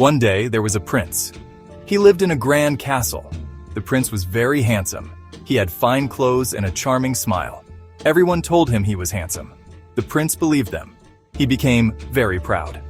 One day, there was a prince. He lived in a grand castle. The prince was very handsome. He had fine clothes and a charming smile. Everyone told him he was handsome. The prince believed them. He became very proud.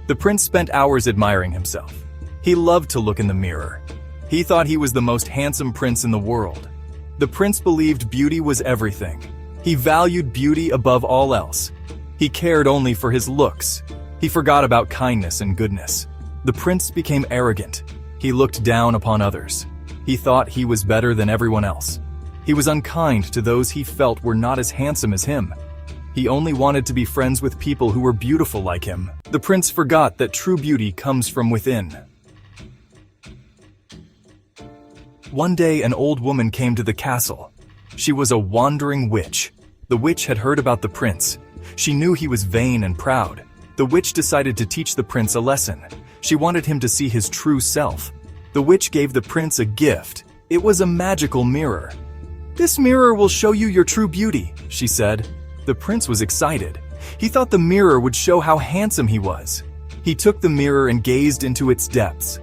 The prince spent hours admiring himself. He loved to look in the mirror. He thought he was the most handsome prince in the world. The prince believed beauty was everything. He valued beauty above all else. He cared only for his looks. He forgot about kindness and goodness. The prince became arrogant. He looked down upon others. He thought he was better than everyone else. He was unkind to those he felt were not as handsome as him. He only wanted to be friends with people who were beautiful like him. The prince forgot that true beauty comes from within. One day, an old woman came to the castle. She was a wandering witch. The witch had heard about the prince. She knew he was vain and proud. The witch decided to teach the prince a lesson. She wanted him to see his true self. The witch gave the prince a gift. It was a magical mirror. "This mirror will show you your true beauty," she said. The prince was excited. He thought the mirror would show how handsome he was. He took the mirror and gazed into its depths.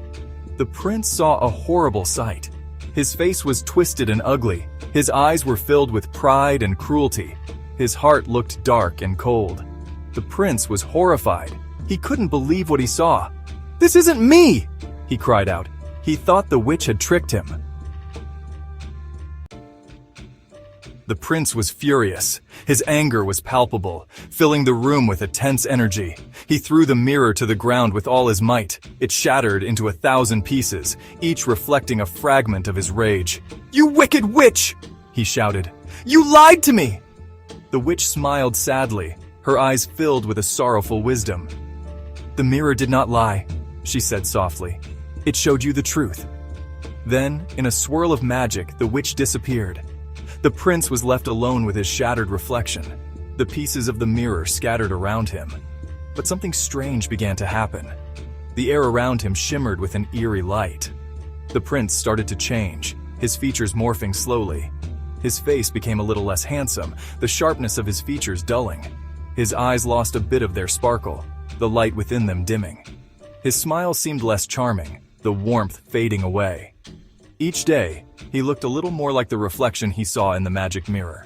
The prince saw a horrible sight. His face was twisted and ugly. His eyes were filled with pride and cruelty. His heart looked dark and cold. The prince was horrified. He couldn't believe what he saw. "This isn't me!" he cried out. He thought the witch had tricked him. The prince was furious. His anger was palpable, filling the room with a tense energy. He threw the mirror to the ground with all his might. It shattered into 1,000 pieces, each reflecting a fragment of his rage. "You wicked witch!" he shouted. "You lied to me!" The witch smiled sadly, her eyes filled with a sorrowful wisdom. "The mirror did not lie," she said softly. "It showed you the truth." Then, in a swirl of magic, the witch disappeared. The prince was left alone with his shattered reflection. The pieces of the mirror scattered around him. But something strange began to happen. The air around him shimmered with an eerie light. The prince started to change, his features morphing slowly. His face became a little less handsome, the sharpness of his features dulling. His eyes lost a bit of their sparkle, the light within them dimming. His smile seemed less charming, the warmth fading away. Each day, he looked a little more like the reflection he saw in the magic mirror.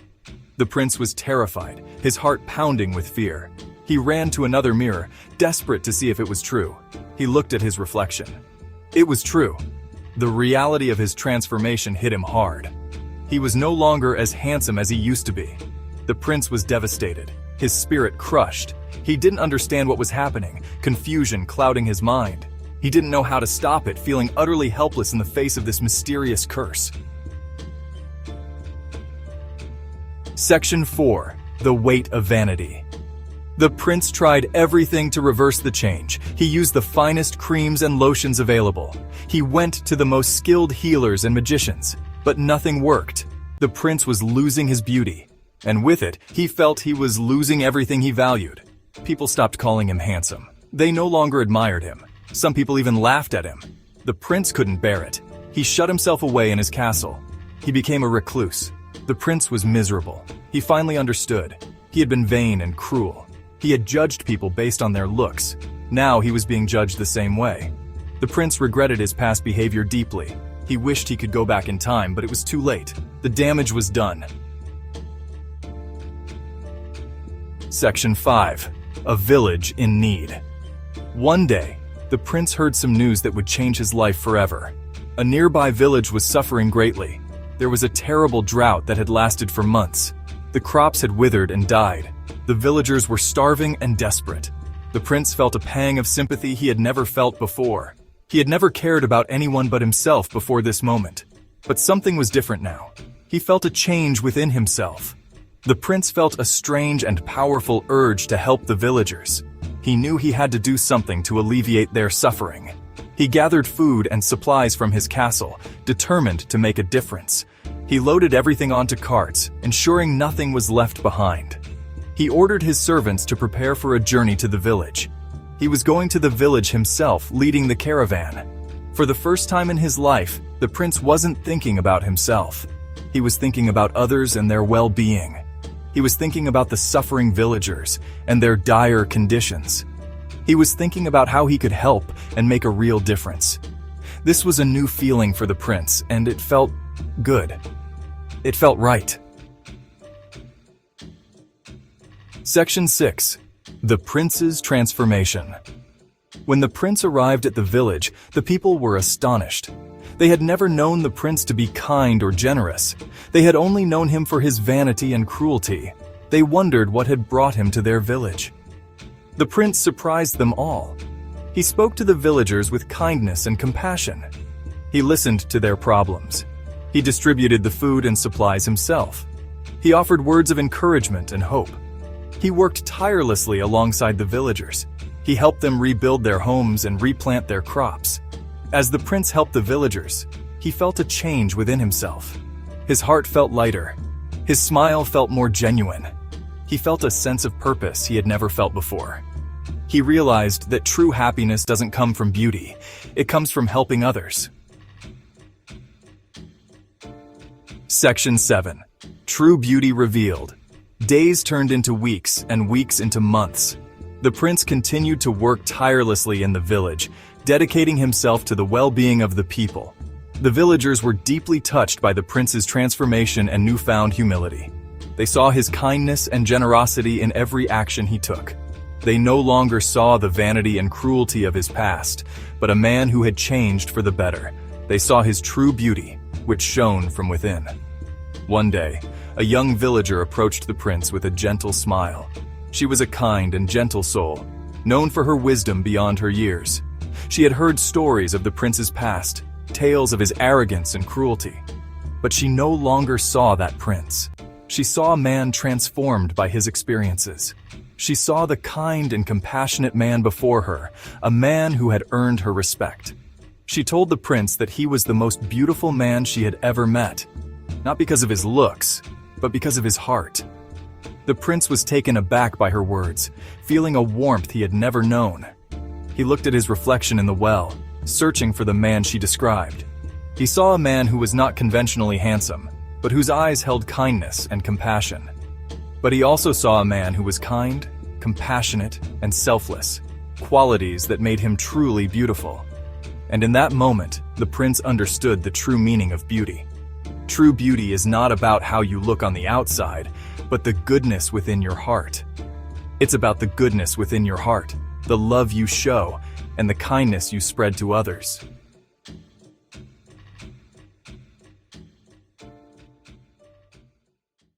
The prince was terrified, his heart pounding with fear. He ran to another mirror, desperate to see if it was true. He looked at his reflection. It was true. The reality of his transformation hit him hard. He was no longer as handsome as he used to be. The prince was devastated, his spirit crushed. He didn't understand what was happening, confusion clouding his mind. He didn't know how to stop it, feeling utterly helpless in the face of this mysterious curse. Section 4. The Weight of Vanity. The prince tried everything to reverse the change. He used the finest creams and lotions available. He went to the most skilled healers and magicians, but nothing worked. The prince was losing his beauty, and with it, he felt he was losing everything he valued. People stopped calling him handsome. They no longer admired him. Some people even laughed at him. The prince couldn't bear it. He shut himself away in his castle. He became a recluse. The prince was miserable. He finally understood. He had been vain and cruel. He had judged people based on their looks. Now he was being judged the same way. The prince regretted his past behavior deeply. He wished he could go back in time, but it was too late. The damage was done. Section 5. A Village in Need. One day, the prince heard some news that would change his life forever. A nearby village was suffering greatly. There was a terrible drought that had lasted for months. The crops had withered and died. The villagers were starving and desperate. The prince felt a pang of sympathy he had never felt before. He had never cared about anyone but himself before this moment. But something was different now. He felt a change within himself. The prince felt a strange and powerful urge to help the villagers. He knew he had to do something to alleviate their suffering. He gathered food and supplies from his castle, determined to make a difference. He loaded everything onto carts, ensuring nothing was left behind. He ordered his servants to prepare for a journey to the village. He was going to the village himself, leading the caravan. For the first time in his life, the prince wasn't thinking about himself. He was thinking about others and their well-being. He was thinking about the suffering villagers and their dire conditions. He was thinking about how he could help and make a real difference. This was a new feeling for the prince, and it felt good. It felt right. Section 6. The Prince's Transformation. When the prince arrived at the village, the people were astonished. They had never known the prince to be kind or generous. They had only known him for his vanity and cruelty. They wondered what had brought him to their village. The prince surprised them all. He spoke to the villagers with kindness and compassion. He listened to their problems. He distributed the food and supplies himself. He offered words of encouragement and hope. He worked tirelessly alongside the villagers. He helped them rebuild their homes and replant their crops. As the prince helped the villagers, he felt a change within himself. His heart felt lighter. His smile felt more genuine. He felt a sense of purpose he had never felt before. He realized that true happiness doesn't come from beauty. It comes from helping others. Section 7. True Beauty Revealed. Days turned into weeks and weeks into months. The prince continued to work tirelessly in the village, dedicating himself to the well-being of the people. The villagers were deeply touched by the prince's transformation and newfound humility. They saw his kindness and generosity in every action he took. They no longer saw the vanity and cruelty of his past, but a man who had changed for the better. They saw his true beauty, which shone from within. One day, a young villager approached the prince with a gentle smile. She was a kind and gentle soul, known for her wisdom beyond her years. She had heard stories of the prince's past, tales of his arrogance and cruelty. But she no longer saw that prince. She saw a man transformed by his experiences. She saw the kind and compassionate man before her, a man who had earned her respect. She told the prince that he was the most beautiful man she had ever met, not because of his looks, but because of his heart. The prince was taken aback by her words, feeling a warmth he had never known. He looked at his reflection in the well, searching for the man she described. He saw a man who was not conventionally handsome, but whose eyes held kindness and compassion. But he also saw a man who was kind, compassionate, and selfless, qualities that made him truly beautiful. And in that moment, the prince understood the true meaning of beauty. True beauty is not about how you look on the outside, but the goodness within your heart. It's about the goodness within your heart, the love you show, and the kindness you spread to others.